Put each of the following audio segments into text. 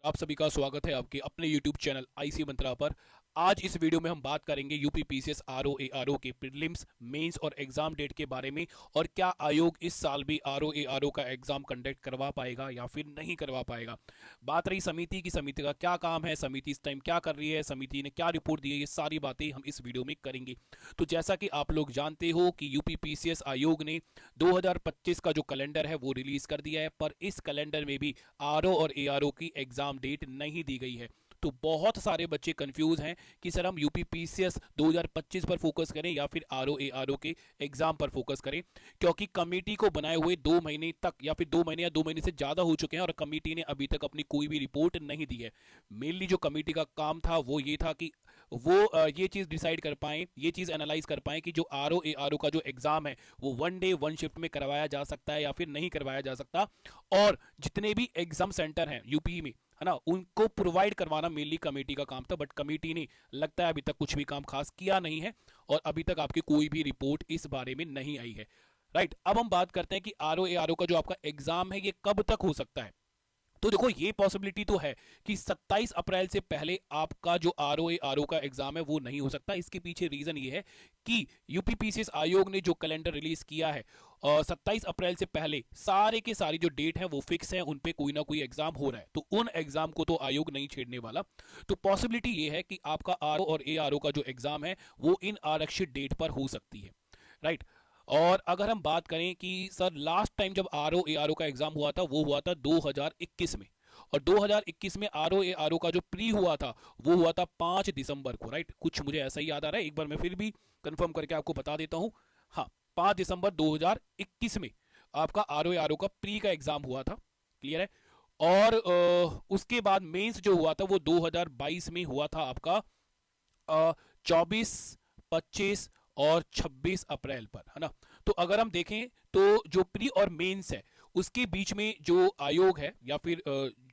आप सभी का स्वागत है आपके अपने YouTube चैनल आईसी मंत्रा पर। आज इस वीडियो में हम बात करेंगे यूपी पीसीएस आरओ एआरओ के प्रीलिम्स, मेंस और एग्जाम डेट के बारे में, और क्या आयोग इस साल भी आरओ एआरओ का एग्जाम कंडक्ट करवा पाएगा या फिर नहीं करवा पाएगा। बात रही समिति की, समिति का क्या काम है, समिति इस टाइम क्या कर रही है, समिति ने क्या रिपोर्ट दी है, ये सारी बातें हम इस वीडियो में करेंगे। तो जैसा कि आप लोग जानते हो कि यूपी पीसीएस आयोग ने 2025 का जो कैलेंडर है वो रिलीज कर दिया है, पर इस कैलेंडर में भी आरओ और एआरओ की एग्जाम डेट नहीं दी गई है। तो बहुत सारे बच्चे कंफ्यूज हैं कि सर हम यूपी पीसीएस 2025 पर फोकस करें या फिर आरओ एआरओ के एग्जाम पर फोकस करें, क्योंकि कमेटी को बनाए हुए 2 महीने तक या फिर 2 महीने या 2 महीने से ज़्यादा हो चुके हैं और कमेटी ने अभी तक अपनी कोई भी रिपोर्ट नहीं दी है। मेनली जो कमेटी का काम था वो ये था कि वो ये चीज़ डिसाइड कर पाएँ, ये चीज़ एनालाइज कर पाएँ कि जो आरओ एआरओ का जो एग्ज़ाम है वो 1 डे 1 शिफ्ट में करवाया जा सकता है या फिर नहीं करवाया जा सकता। और जितने भी एग्जाम सेंटर हैं यूपी में, है ना, उनको प्रोवाइड करवाना मेनली कमेटी का काम था। बट कमेटी ने लगता है अभी तक कुछ भी काम खास किया नहीं है और अभी तक आपकी कोई भी रिपोर्ट इस बारे में नहीं आई है। राइट, अब हम बात करते हैं कि आरओ एआरओ का जो आपका एग्जाम है ये कब तक हो सकता है। तो देखो, ये पॉसिबिलिटी तो है कि 27 अप्रैल से पहले आपका जो आरओ आरओ का एग्जाम है वो नहीं हो सकता। इसके पीछे रीजन ये है कि यूपी पीसीएस आयोग ने जो कैलेंडर रिलीज किया है, 27 अप्रैल से पहले सारे के सारी जो डेट है वो फिक्स है, उन पे कोई ना कोई एग्जाम हो रहा है, तो उन एग्जाम को तो आयोग नहीं छेड़ने वाला। तो पॉसिबिलिटी ये है कि आपका आरओ और एआरओ का जो एग्जाम है वो इन आरक्षित डेट पर हो सकती है। राइट। और अगर हम बात करें कि सर लास्ट टाइम जब आरओ एआरओ का एग्जाम हुआ था वो हुआ था 2021 में, और 2021 में आरओ एआरओ का जो प्री हुआ था वो हुआ था 5 दिसंबर को। राइट, कुछ मुझे ऐसा ही याद आ रहा है, एक बार मैं फिर भी कंफर्म करके आपको बता देता हूं। हाँ, 5 दिसंबर 2021 में आपका आरओ एआरओ का प्री का एग्जाम हुआ था। क्लियर है। और उसके बाद मेंस जो हुआ था वो 2022 में हुआ था आपका 24, 25 और 26 अप्रैल पर, है ना। तो अगर हम देखें तो जो प्री और मेंस है उसके बीच में जो आयोग है या फिर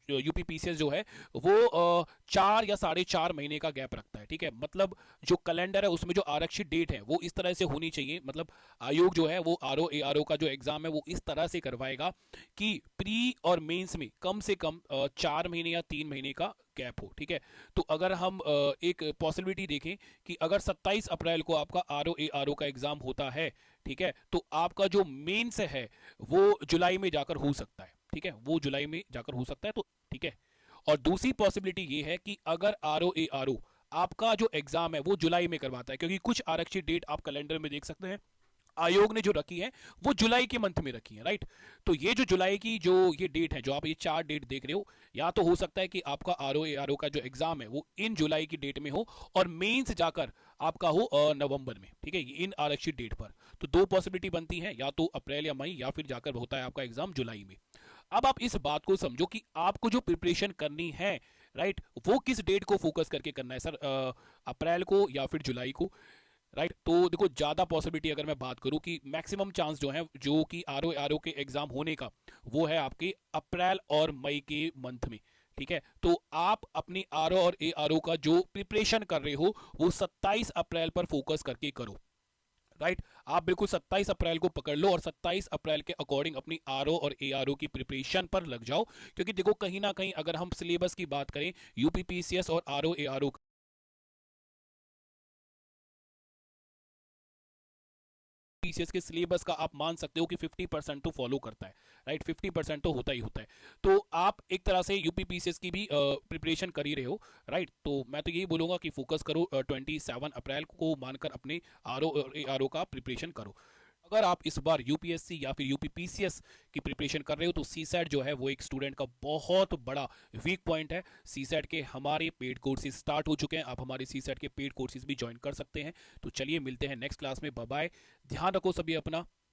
यूपी पीसीएस जो है वो 4 या 4.5 महीने का गैप रखता है। ठीक है, मतलब जो कैलेंडर है उसमें जो आरक्षित डेट है वो इस तरह से होनी चाहिए, मतलब आयोग जो है वो आरओ एआरओ का जो एग्जाम है वो इस तरह से करवाएगा कि प्री और मेंस में कम से कम 4 महीने या 3 महीने का गैप हो। ठीक है, तो अगर हम एक पॉसिबिलिटी देखें कि अगर 27 अप्रैल को आपका आरओ एआरओ का एग्जाम होता है, ठीक है, तो आपका जो मेंस है वो जुलाई में जाकर हो सकता है। ठीक है, वो जुलाई में जाकर हो सकता है। तो ठीक है, और दूसरी पॉसिबिलिटी ये है कि अगर आरओ एआरओ आपका जो एग्जाम है वो जुलाई में करवाता है, क्योंकि कुछ आरक्षित डेट आप कैलेंडर में देख सकते हैं आयोग ने जो रखी है वो जुलाई के मंथ में रखी है। राइट, तो ये जो जुलाई की जो ये डेट है, जो आप ये 4 डेट देख रहे हो, या तो हो सकता है कि आपका आरओ एआरओ का जो एग्जाम है वो इन जुलाई की डेट में हो और मेंस जाकर आपका हो नवंबर में। ठीक है, इन आरक्षित डेट पर। तो दो पॉसिबिलिटी बनती हैं, या तो अप्रैल या मई, या फिर जाकर होता है आपका एग्जाम जुलाई में। अब आप इस बात को समझो कि आपको जो प्रिपरेशन करनी है, राइट, वो किस डेट को फोकस करके करना है सर, अप्रैल को या फिर जुलाई को। राइट, तो देखो, ज़्यादा पॉसिबिलिटी अगर मैं बात करूं कि मैक्सिमम चांस जो है जो कि आरओ आरओ के एग्जाम होने का वो है आपके अप्रैल और मई के मंथ में। ठीक है, तो आप अपनी आरओ और ए आरओ का जो प्रिपरेशन कर रहे हो वो 27 अप्रैल पर फोकस करके करो। राइट, आप बिल्कुल 27 अप्रैल को पकड़ लो और 27 अप्रैल के अकॉर्डिंग अपनी आरओ और एआरओ की प्रिपरेशन पर लग जाओ। क्योंकि देखो, कहीं ना कहीं अगर हम सिलेबस की बात करें यूपी पीसीएस और आरओ एआरओ पीसीएस के सिलेबस का आप मान सकते हो कि 50% तो फॉलो करता है। राइट, 50% तो होता ही होता है। तो आप एक तरह से यूपी पीसीएस की भी प्रिपरेशन कर ही रहे हो। राइट, तो मैं तो यही बोलूंगा कि फोकस करो, 27 अप्रैल को मानकर अपने आरओ और आरओ का प्रिपरेशन करो। अगर आप इस बार यूपीएससी या फिर यूपी पीसीएस की प्रिपरेशन कर रहे हो तो सीसैट जो है वो एक स्टूडेंट का बहुत बड़ा वीक पॉइंट है। सीसैट के हमारे पेड कोर्सेज स्टार्ट हो चुके हैं, आप हमारे सीसैट के पेड कोर्सेज भी ज्वाइन कर सकते हैं। तो चलिए मिलते हैं नेक्स्ट क्लास में। बाय बाय, ध्यान रखो सभी अपना।